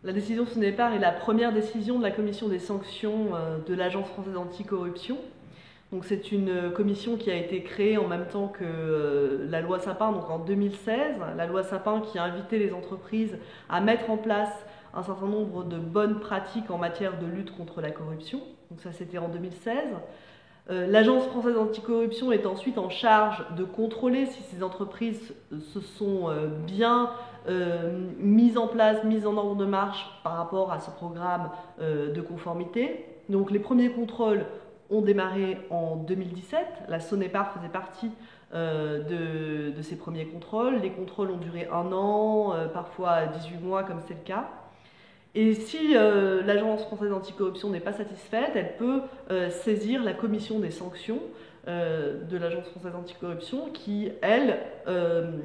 La décision Sonépar est la première décision de la commission des sanctions de l'Agence française anticorruption. Donc c'est une commission qui a été créée en même temps que la loi Sapin, donc en 2016. La loi Sapin qui a invité les entreprises à mettre en place un certain nombre de bonnes pratiques en matière de lutte contre la corruption. Donc ça c'était en 2016. L'Agence française anticorruption est ensuite en charge de contrôler si ces entreprises se sont bien mises en place, mises en ordre de marche par rapport à ce programme de conformité. Donc les premiers contrôles ont démarré en 2017. La Sonépar faisait partie de ces premiers contrôles. Les contrôles ont duré 1 an, parfois 18 mois comme c'est le cas. Et si l'Agence française anticorruption n'est pas satisfaite, elle peut saisir la commission des sanctions de l'Agence française anticorruption qui, elle,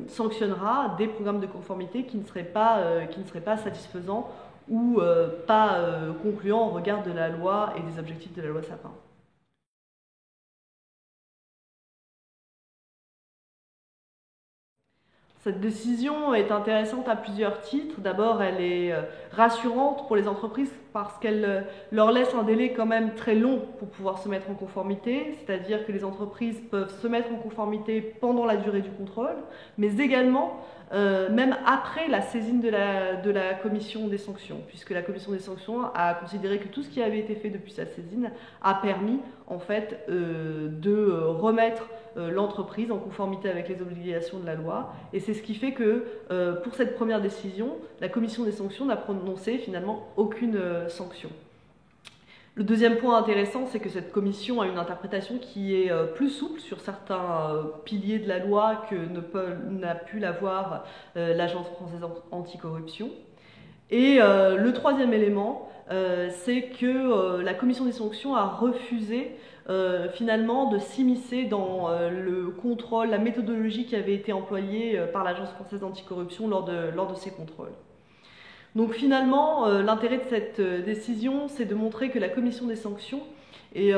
sanctionnera des programmes de conformité qui ne seraient pas satisfaisants ou pas concluants au regard de la loi et des objectifs de la loi Sapin. Cette décision est intéressante à plusieurs titres. D'abord, elle est rassurante pour les entreprises parce qu'elle leur laisse un délai quand même très long pour pouvoir se mettre en conformité, c'est-à-dire que les entreprises peuvent se mettre en conformité pendant la durée du contrôle, mais également même après la saisine de la commission des sanctions, puisque la commission des sanctions a considéré que tout ce qui avait été fait depuis sa saisine a permis en fait de remettre l'entreprise en conformité avec les obligations de la loi. Et c'est ce qui fait que pour cette première décision, la commission des sanctions n'a prononcé finalement aucune sanction. Le deuxième point intéressant, c'est que cette commission a une interprétation qui est plus souple sur certains piliers de la loi que n'a pu l'avoir l'Agence française anticorruption. Et le troisième élément, c'est que la commission des sanctions a refusé finalement de s'immiscer dans le contrôle, la méthodologie qui avait été employée par l'Agence française anticorruption lors de ces contrôles. Donc finalement, l'intérêt de cette décision, c'est de montrer que la commission des sanctions est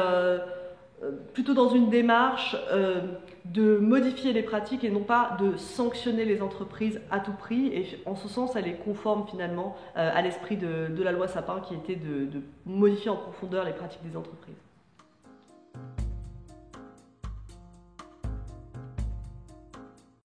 plutôt dans une démarche de modifier les pratiques et non pas de sanctionner les entreprises à tout prix. Et en ce sens, elle est conforme finalement à l'esprit de la loi Sapin qui était de modifier en profondeur les pratiques des entreprises.